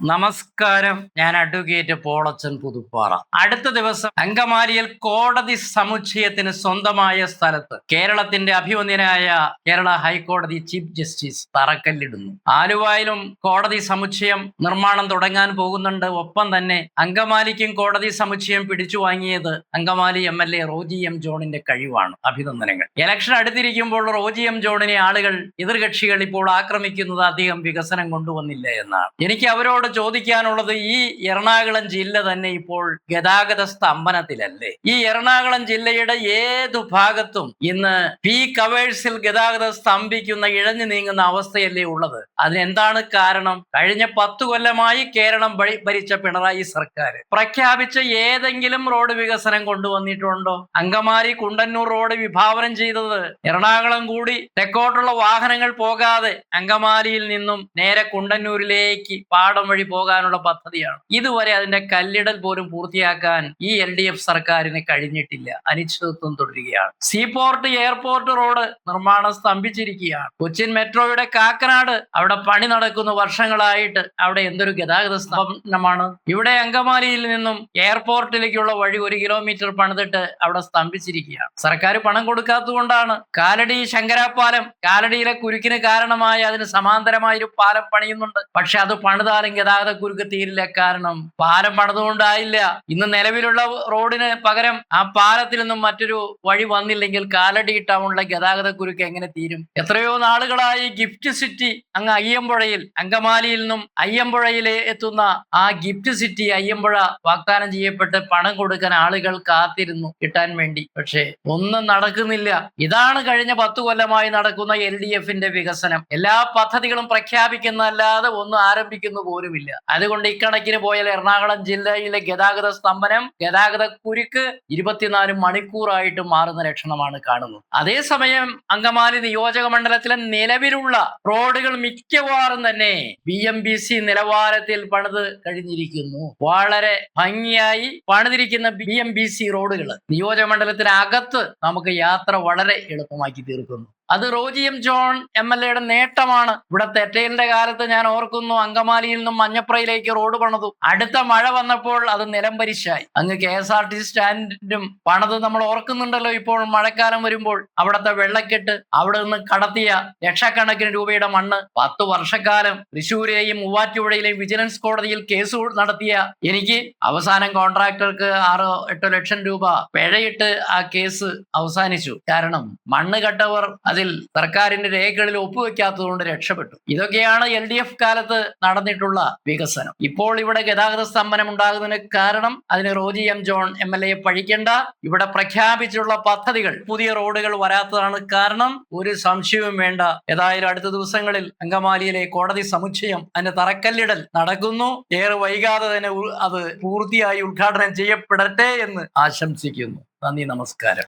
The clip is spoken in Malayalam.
നമസ്കാരം. ഞാൻ അഡ്വക്കേറ്റ് പോളച്ചൻ പുതുപ്പാറ. അടുത്ത ദിവസം അങ്കമാലിയിൽ കോടതി സമുച്ചയത്തിന് സ്വന്തമായ സ്ഥലത്ത് കേരളത്തിന്റെ അഭിവന്ദ്യനായ കേരള ഹൈക്കോടതി ചീഫ് ജസ്റ്റിസ് തറക്കല്ലിടുന്നു. ആലുവായിലും കോടതി സമുച്ചയം നിർമ്മാണം തുടങ്ങാൻ പോകുന്നുണ്ട്. ഒപ്പം തന്നെ അങ്കമാലിക്കും കോടതി സമുച്ചയം പിടിച്ചു വാങ്ങിയത് അങ്കമാലി MLA റോജി എം ജോണിന്റെ കഴിവാണ്. അഭിനന്ദനങ്ങൾ. ഇലക്ഷൻ അടുത്തിരിക്കുമ്പോൾ റോജി എം ജോണിനെ ആളുകൾ എതിർകക്ഷികൾ ഇപ്പോൾ ആക്രമിക്കുന്നത് അധികം വികസനം കൊണ്ടുവന്നില്ല എന്നാണ്. എനിക്ക് അവരോട് ചോദിക്കാനുള്ളത്, ഈ എറണാകുളം ജില്ല തന്നെ ഇപ്പോൾ ഗതാഗത സ്തംഭനത്തിലല്ലേ? ഈ എറണാകുളം ജില്ലയുടെ ഏതു ഭാഗത്തും ഇന്ന് പീക്ക് അവേഴ്സിൽ ഗതാഗതം സ്തംഭിക്കുന്ന, ഇഴഞ്ഞു നീങ്ങുന്ന അവസ്ഥയല്ലേ ഉള്ളത്? അതിനെന്താണ് കാരണം? കഴിഞ്ഞ 10 കൊല്ലമായി കേരളം ഭരിച്ച പിണറായി സർക്കാർ പ്രഖ്യാപിച്ച ഏതെങ്കിലും റോഡ് വികസനം കൊണ്ടുവന്നിട്ടുണ്ടോ? അങ്കമാലി കുണ്ടന്നൂർ റോഡ് വിഭാവനം ചെയ്തത് എറണാകുളം കൂടി തെക്കോട്ടുള്ള വാഹനങ്ങൾ പോകാതെ അങ്കമാലിയിൽ നിന്നും നേരെ കുണ്ടന്നൂരിലേക്ക് പാടം വഴി പോകാനുള്ള പദ്ധതിയാണ്. ഇതുവരെ അതിന്റെ കല്ലിടൽ പോലും പൂർത്തിയാക്കാൻ ഈ LDF സർക്കാരിന് കഴിഞ്ഞിട്ടില്ല. അനിശ്ചിതത്വം തുടരുകയാണ്. സീപോർട്ട് എയർപോർട്ട് റോഡ് നിർമ്മാണം സ്തംഭിച്ചിരിക്കുകയാണ്. കൊച്ചിൻ മെട്രോയുടെ കാക്കനാട് അവിടെ പണി നടക്കുന്ന വർഷങ്ങളായിട്ട്. അവിടെ എന്തൊരു ഗതാഗത സ്തംഭനമാണ്. ഇവിടെ അങ്കമാലിയിൽ നിന്നും എയർപോർട്ടിലേക്കുള്ള വഴി 1 കിലോമീറ്റർ പണിതിട്ട് അവിടെ സ്തംഭിച്ചിരിക്കുകയാണ്. സർക്കാർ പണം കൊടുക്കാത്തതുകൊണ്ടാണ്. കാലടി ശങ്കരാപാലം, കാലടിയിലെ കുരുക്കിന് കാരണമായി അതിന് സമാന്തരമായൊരു പാലം പണിയുന്നുണ്ട്. പക്ഷെ അത് പണിതാലും ഗതാഗത കുരുക്ക് തീരില്ല. കാരണം പാലം പണിതുകൊണ്ടായില്ല. ഇന്ന് നിലവിലുള്ള റോഡിന് പകരം ആ പാലത്തിൽ നിന്നും മറ്റൊരു വഴി വന്നില്ലെങ്കിൽ കാലടി ടൗണിലെ ഗതാഗത കുരുക്ക് എങ്ങനെ തീരും? എത്രയോ നാളുകളായി ഗിഫ്റ്റ് സിറ്റി അങ്ങ് അയ്യമ്പുഴയിൽ, അങ്കമാലിയിൽ നിന്നും അയ്യമ്പുഴയിലെ എത്തുന്ന ആ ഗിഫ്റ്റ് സിറ്റി അയ്യമ്പുഴ വാഗ്ദാനം ചെയ്യപ്പെട്ട് പണം കൊടുക്കാൻ ആളുകൾ കാത്തിരുന്നു കിട്ടാൻ വേണ്ടി. പക്ഷേ ഒന്നും നടക്കുന്നില്ല. ഇതാണ് കഴിഞ്ഞ 10 കൊല്ലമായി നടക്കുന്ന LDFന്റെ വികസനം. എല്ലാ പദ്ധതികളും പ്രഖ്യാപിക്കുന്നതല്ലാതെ ഒന്നും ആരംഭിക്കുന്നു പോലുമില്ല. അതുകൊണ്ട് ഇക്കണക്കിന് പോയാൽ എറണാകുളം ജില്ലയിലെ ഗതാഗത സ്തംഭനം, ഗതാഗത കുരുക്ക് 24 മണിക്കൂറായിട്ട് മാറുന്ന ലക്ഷണമാണ് കാണുന്നത്. അതേസമയം അങ്കമാലി നിയോജക മണ്ഡലത്തിലെ നിലവിലുള്ള റോഡുകൾ മിക്കവാറും തന്നെ BMBC നിലവാരത്തിൽ പണിത് കഴിഞ്ഞിരിക്കുന്നു. വളരെ ഭംഗിയായി പണിതിരിക്കുന്ന BMBC റോഡുകൾ നിയോജക മണ്ഡലത്തിനകത്ത് നമുക്ക് യാത്ര വളരെ എളുപ്പമാക്കി തീർക്കുന്നു. അത് റോജി എം ജോൺ MLAയുടെ നേട്ടമാണ്. ഇവിടെ തെറ്റയിലിന്റെ കാലത്ത് ഞാൻ ഓർക്കുന്നു, അങ്കമാലിയിൽ നിന്നും മഞ്ഞപ്രയിലേക്ക് റോഡ് പണിതു. അടുത്ത മഴ വന്നപ്പോൾ അത് നിലംപരിശായി. അങ്ങ് KSRTC സ്റ്റാൻഡും പണിത് നമ്മൾ ഓർക്കുന്നുണ്ടല്ലോ. ഇപ്പോൾ മഴക്കാലം വരുമ്പോൾ അവിടുത്തെ വെള്ളക്കെട്ട്, അവിടെ നിന്ന് കടത്തിയ ലക്ഷക്കണക്കിന് രൂപയുടെ മണ്ണ് 10 വർഷക്കാലം തൃശ്ശൂരെയും മൂവാറ്റുപുഴയിലെയും വിജിലൻസ് കോടതിയിൽ കേസ് നടത്തിയ എനിക്ക് അവസാനം കോൺട്രാക്ടർക്ക് 6-8 ലക്ഷം രൂപ പിഴയിട്ട് ആ കേസ് അവസാനിച്ചു. കാരണം മണ്ണ് കട്ടവർ അതിൽ സർക്കാരിന്റെ രേഖകളിൽ ഒപ്പുവെക്കാത്തതുകൊണ്ട് രക്ഷപ്പെട്ടു. ഇതൊക്കെയാണ് LDF കാലത്ത് നടന്നിട്ടുള്ള വികസനം. ഇപ്പോൾ ഇവിടെ ഗതാഗത സ്തംഭനം ഉണ്ടാകുന്നതിന് കാരണം അതിന് റോജി എം ജോൺ MLA പഴിക്കേണ്ട. ഇവിടെ പ്രഖ്യാപിച്ചുള്ള പദ്ധതികൾ, പുതിയ റോഡുകൾ വരാത്തതാണ് കാരണം. ഒരു സംശയവും വേണ്ട. ഏതായാലും അടുത്ത ദിവസങ്ങളിൽ അങ്കമാലിയിലെ കോടതി സമുച്ചയം അതിന്റെ തറക്കല്ലിടൽ നടക്കുന്നു. ഏറെ വൈകാതെ തന്നെ അത് പൂർത്തിയായി ഉദ്ഘാടനം ചെയ്യപ്പെടട്ടെ എന്ന് ആശംസിക്കുന്നു. നന്ദി, നമസ്കാരം.